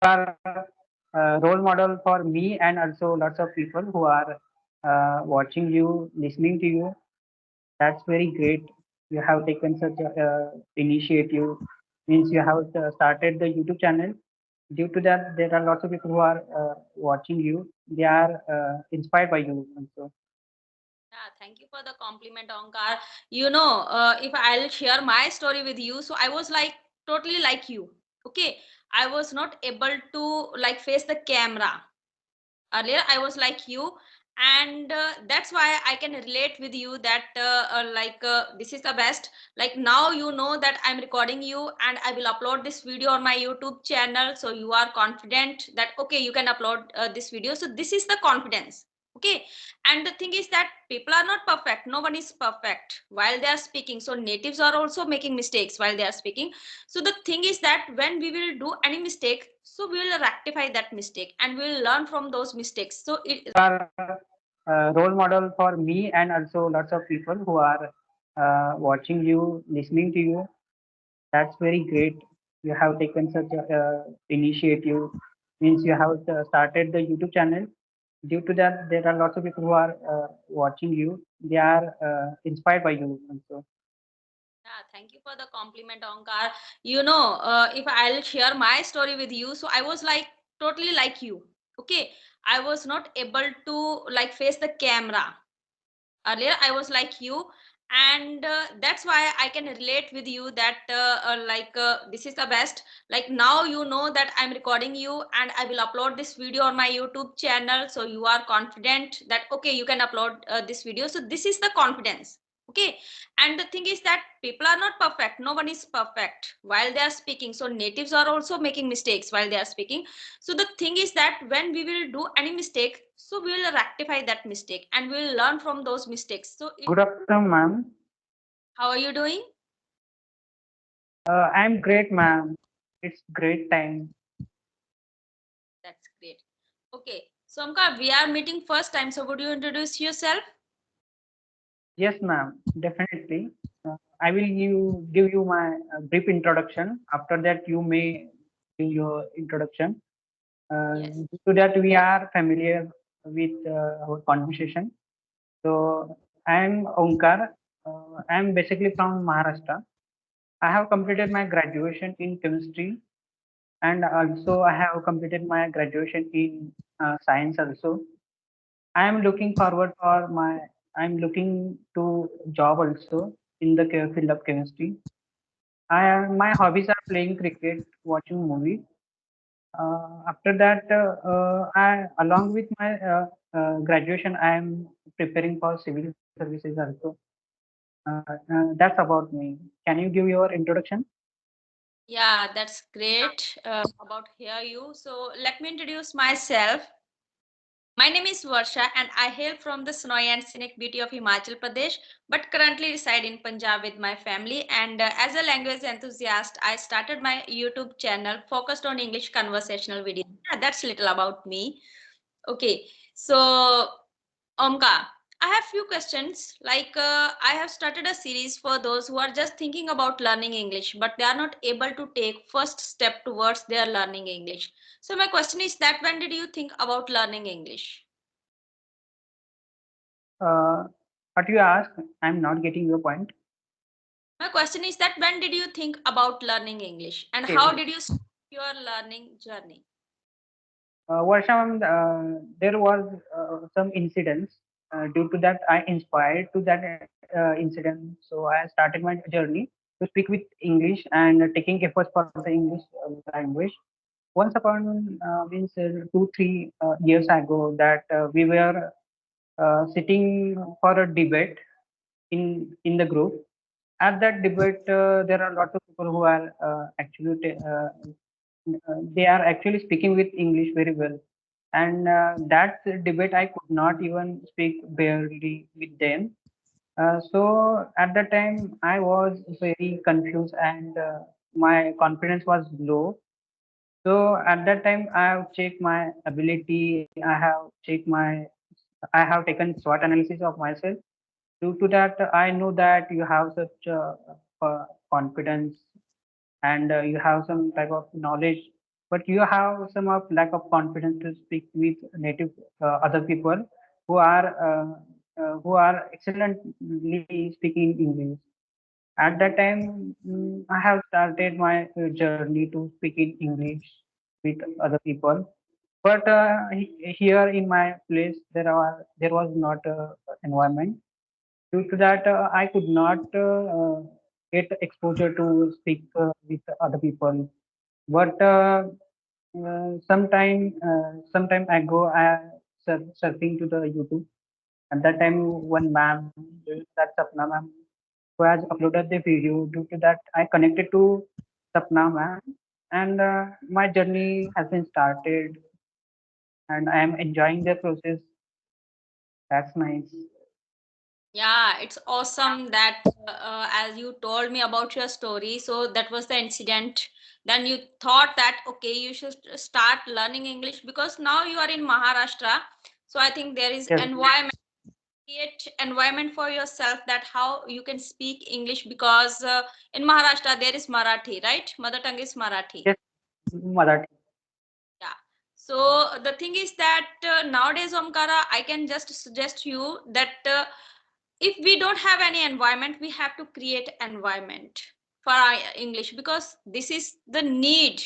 are role model for me and also lots of people who are watching you, listening to you. That's very great. You have taken such a initiative. Means you have started the YouTube channel. Due to that, there are lots of people who are watching you. They are inspired by you. Also. Yeah, thank you for the compliment, Onkar. If I'll share my story with you, so I was like totally like you. Okay, I was not able to like face the camera. Earlier, I was like you, and that's why I can relate with you that this is the best. Like now, you know that I'm recording you, and I will upload this video on my YouTube channel. So you are confident that okay, you can upload this video. So this is the confidence. Okay, and the thing is that people are not perfect, no one is perfect while they are speaking, so natives are also making mistakes while they are speaking. So the thing is that when we will do any mistake, so we will rectify that mistake and we will learn from those mistakes. So it Are role model for me and also lots of people who are watching you, listening to you. That's very great. You have taken such a initiative. Means you have started the YouTube channel. Due to that, there are lots of people who are watching you. They are inspired by you. Also. yeah, thank you for the compliment, Onkar. If I'll share my story with you, so I was like totally like you. Okay, I was not able to like face the camera. Earlier, I was like you, and that's why I can relate with you that this is the best. Like now, you know that I'm recording you, and I will upload this video on my YouTube channel. So you are confident that okay, you can upload this video. So this is the confidence. Okay, and the thing is that people are not perfect, no one is perfect while they are speaking, so natives are also making mistakes while they are speaking. So the thing is that when we will do any mistake, so we will rectify that mistake and we will learn from those mistakes. So Good afternoon, ma'am. how are you doing? I'm great, ma'am. It's great time. That's great. Okay, so Amka, we are meeting first time, so would you introduce yourself? Yes, ma'am. Definitely. I will give you my brief introduction. After that, you may give your introduction. Yes. So that we are familiar with our conversation. So I'm Omkar. I'm basically from Maharashtra. I have completed my graduation in chemistry and also I have completed my graduation in science also. I am looking forward for my. I'm looking to job also in the field of chemistry. My hobbies are playing cricket, watching movies. After that, along with my graduation, I am preparing for civil services also. That's about me. Can you give your introduction? Yeah, that's great about hear you. So let me introduce myself. My name is Varsha and I hail from the snowy and scenic beauty of Himachal Pradesh, but currently reside in Punjab with my family. And as a language enthusiast, I started my YouTube channel focused on English conversational videos. Yeah, that's little about me. Okay, so Omka, I have few questions. I have started a series for those who are just thinking about learning English, but they are not able to take first step towards their learning English. So my question is that when did you think about learning English? Uh, what you ask? I'm not getting your point. My question is that when did you think about learning English and Okay. how did you start your learning journey? Varsham, there was some incidents. Due to that, I inspired to that incident. So I started my journey to speak with English and taking efforts for the English language. Once upon means 2 3 years ago, that we were sitting for a debate in the group. At that debate, there are lots of people who are they are actually speaking with English very well. And that debate, I could not even speak barely with them. So at that time, I was very confused and my confidence was low. So at that time, I have checked my ability. I have taken SWOT analysis of myself. Due to that, I know that you have such confidence and you have some type of knowledge. but you have some of lack of confidence to speak with native other people who are excellently speaking English. At that time, I have started my journey to speak in English with other people. But here in my place, there was not environment. Due to that, I could not get exposure to speak with other people. But sometime I go surfing to the YouTube. At that time, one ma'am, that Sapna ma'am, who has uploaded the video. Due to that, I connected to Sapna ma'am, and my journey has been started, and I am enjoying the process. That's nice. Yeah, it's awesome that as you told me about your story, so that was the incident. Then you thought that okay, you should start learning English because now you are in Maharashtra. So I think there is Yes, environment, create environment for yourself that how you can speak English because in Maharashtra there is Marathi, right? Mother tongue is Marathi. yes, Marathi. Yeah. So the thing is that nowadays, Omkara, I can just suggest you that if we don't have any environment, we have to create environment for our English because this is the need.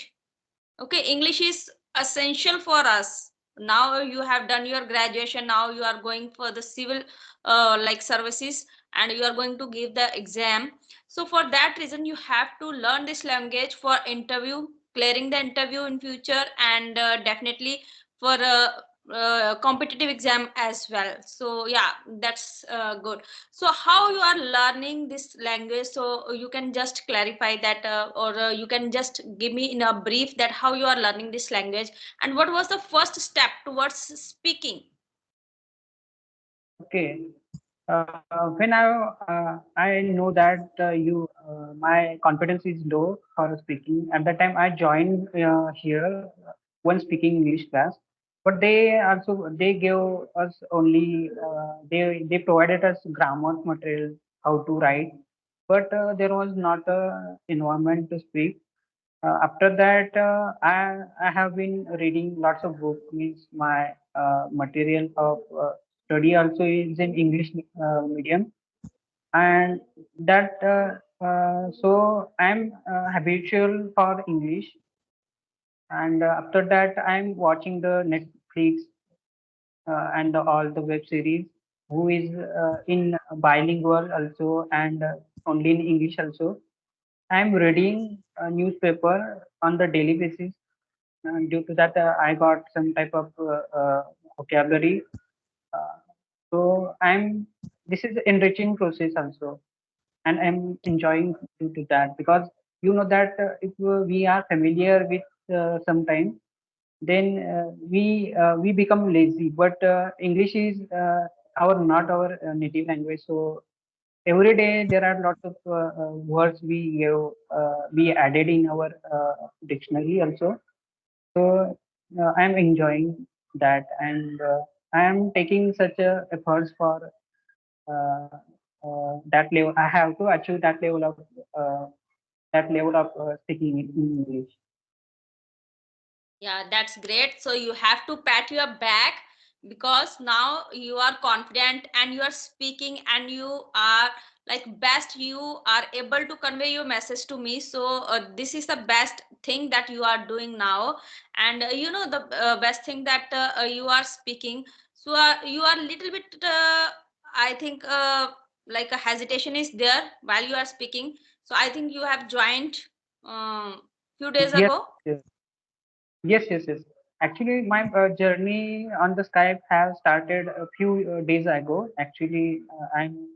Okay, English is essential for us. Now you have done your graduation. Now you are going for the civil like services, and you are going to give the exam. So for that reason, you have to learn this language for interview, clearing the interview in future, and definitely for competitive exam as well. So yeah, that's good. So how you are learning this language? So you can just clarify that, or you can just give me in a brief that how you are learning this language and what was the first step towards speaking. Okay. When I know that my confidence is low for speaking. At that time, I joined here one speaking English class, but they gave us only they provided us grammar material, how to write, but there was not a environment to speak. After that, I have been reading lots of books. Means my material of study also is in English medium, and that so I'm habitual for English. And after that, I'm watching the Netflix and all the web series, who is in bilingual also and only in English also. I'm reading a newspaper on the daily basis. Due to that, I got some type of vocabulary. Uh, so I'm this is enriching process also, and I'm enjoying due to that, because you know that if we are familiar with sometime, then we become lazy. But English is our not our native language, so every day there are lots of words we added in our dictionary also. So I'm enjoying that, and I am taking such efforts for uh, that level. I have to achieve that level of speaking in English. Yeah, that's great. So you have to pat your back because now you are confident and you are speaking and you are like best, you are able to convey your message to me. So this is the best thing that you are doing now. And you know the best thing that you are speaking. So you are little bit I think like a hesitation is there while you are speaking. So I think you have joined few days Yes, ago. yes, yes. Actually, my journey on the Skype has started a few days ago. Actually, I'm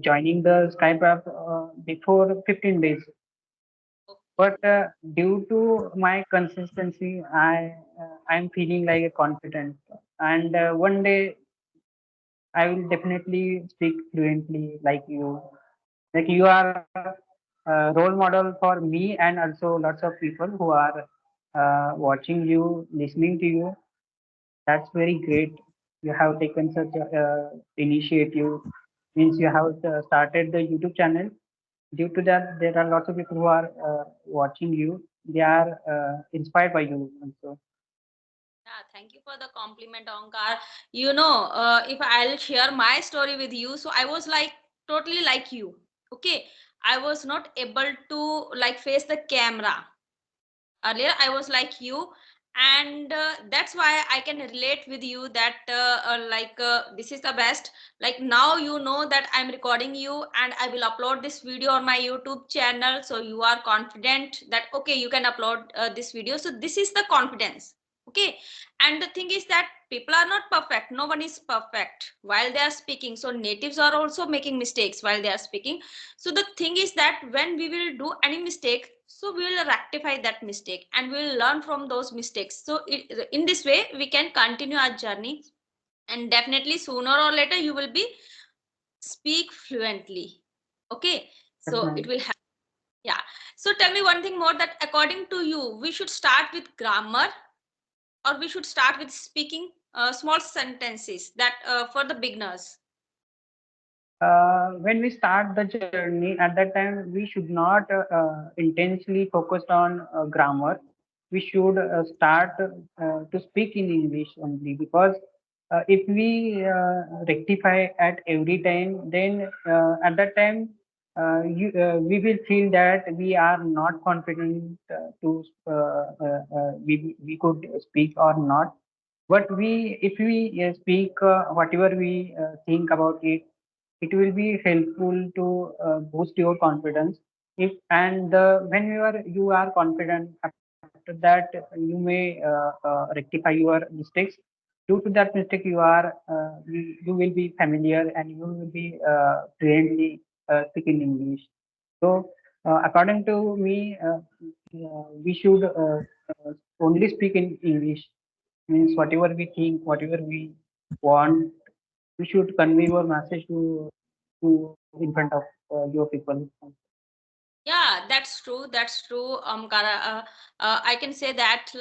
joining the Skype app before 15 days. But due to my consistency, I'm feeling like a confident. And one day I will definitely speak fluently like you. Like you are a role model for me and also lots of people who are watching you, listening to you. That's very great. You have taken such a initiative. Means you have started the YouTube channel. Due to that, there are lots of people who are watching you. they are inspired by you also. Yeah, thank you for the compliment, Onkar. If I'll share my story with you, so I was like totally like you. Okay, I was not able to like face the camera. Earlier I was like you, and that's why I can relate with you that this is the best. Like now you know that I'm recording you and I will upload this video on my YouTube channel, so you are confident that okay, you can upload this video. So this is the confidence. Okay, and the thing is that people are not perfect, no one is perfect while they are speaking, so natives are also making mistakes while they are speaking. So the thing is that when we will do any mistake, so we will rectify that mistake and we will learn from those mistakes. So in this way we can continue our journey, and definitely sooner or later you will be speak fluently. Okay, so it Definitely. will happen. Yeah. So tell me one thing more, that according to you we should start with grammar or we should start with speaking small sentences that for the beginners. When we start the journey, at that time we should not intensely focus on grammar. We should start to speak in English only, because if we rectify at every time, then at that time we will feel that we are not confident we could speak or not. But if we speak whatever we think about it, it will be helpful to boost your confidence. If and you are confident, after that you may rectify your mistakes. Due to that mistake, you will be familiar and you will be fluently speaking English. So according to me, we should only speak in English. Means whatever we think, whatever we want, we should convey your message to in front of your people. Yeah, that's true. That's true. Kara, I can say that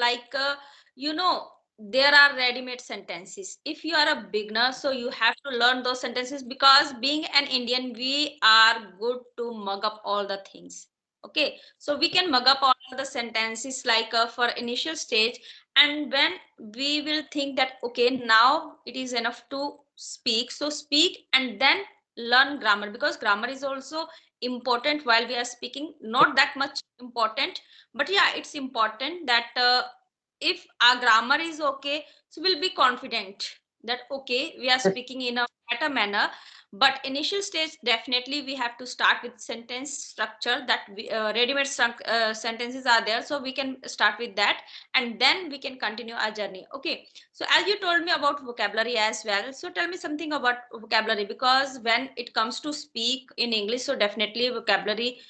you know, there are ready-made sentences. If you are a beginner, so you have to learn those sentences, because being an Indian, we are good to mug up all the things. Okay, so we can mug up all the sentences for initial stage, and when we will think that okay, now it is enough to speak. So speak and then learn grammar, because grammar is also important while we are speaking, not that much important, but yeah, it's important that if our grammar is okay, so we'll be confident that okay, we are Yes, speaking in a better manner. But initial stage, definitely we have to start with sentence structure, that ready-made sentences are there, so we can start with that, and then we can continue our journey. Okay, so as you told me about vocabulary as well, so tell me something about vocabulary, because when it comes to speak in English, so definitely vocabulary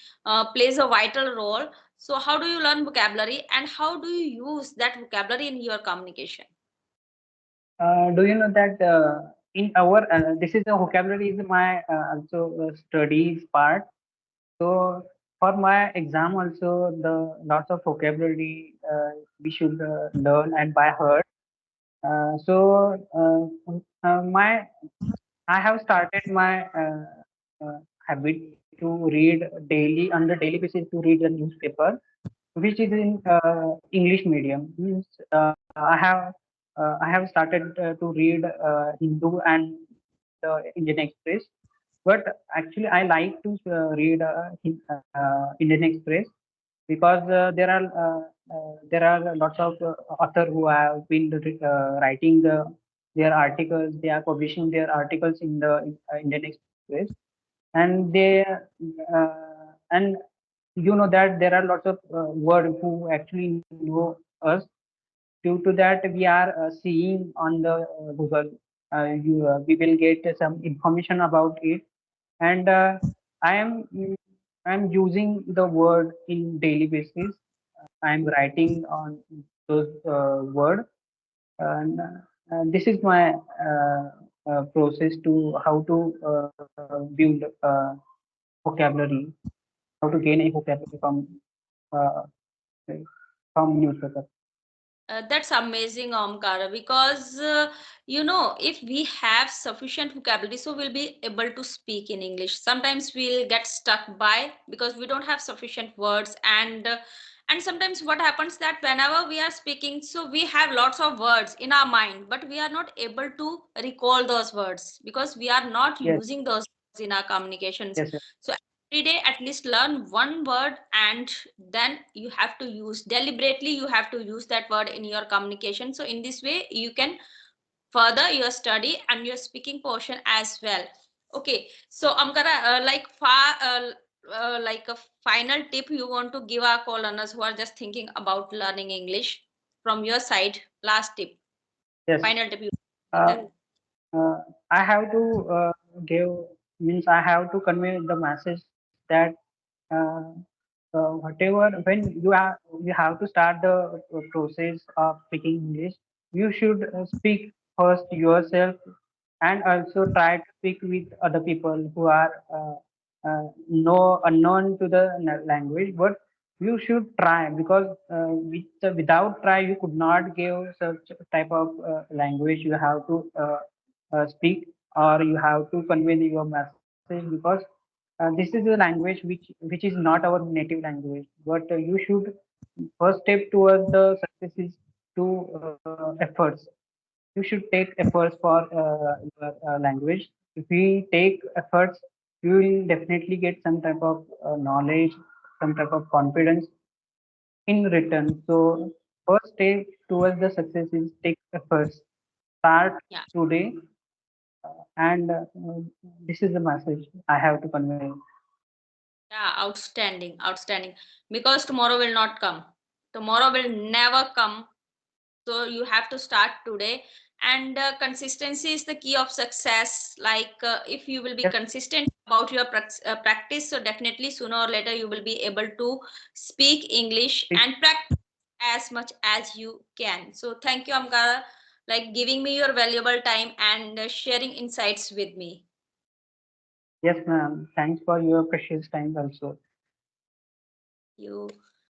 plays a vital role. So how do you learn vocabulary and how do you use that vocabulary in your communication? do you know that in our this is a vocabulary is my also studies part. So for my exam also, the lots of vocabulary we should learn and by heart. My I have started my habit to read daily on the daily basis, to read the newspaper, which is in English medium. Means I have started to read Hindu and the Indian Express. But actually, I like to read Indian Express, because there are lots of author who have been writing their articles. They are publishing their articles in the Indian Express, and and you know that there are lots of word who actually know us. Due to that, we are seeing on the Google. We will get some information about it, and I am I am using the word in daily basis. I am writing on those word, and this is my process to how to build vocabulary, how to gain a vocabulary uh, from newspaper. That's amazing, Omkara, because if we have sufficient vocabulary, so we'll be able to speak in English. Sometimes we'll get stuck by because we don't have sufficient words, and sometimes what happens that whenever we are speaking, so we have lots of words in our mind, but we are not able to recall those words because we are not Yes, using those words in our communications. yes, yes, So every day at least learn one word, and then you have to use deliberately, you have to use that word in your communication, so in this way you can further your study and your speaking portion as well. Okay, so Amkara, like a final tip you want to give our co-learners who are just thinking about learning English from your side, last tip, yes. final tip you give Uh, them. I have to give means I have to convey the message that uh, whatever when you have to start the process of speaking English, you should speak first yourself and also try to speak with other people who are no unknown to the language, but you should try because without try you could not give such type of language. You have to speak or you have to convey your message because this is a language which is not our native language, but you should first step towards the success is to efforts. You should take efforts for your language. If we take efforts, you will definitely get some type of knowledge, some type of confidence in return. So first step towards the success is take efforts. Start Yeah. today, and this is the message I have to convey. Yeah, outstanding, outstanding. Because tomorrow will not come. Tomorrow will never come. So you have to start today. And consistency is the key of success. Like if you will be Yes, consistent about your practice, so definitely sooner or later you will be able to speak English speak. and practice as much as you can. So thank you, Amkara, like giving me your valuable time and sharing insights with me. Yes, ma'am. Thanks for your precious time also. You.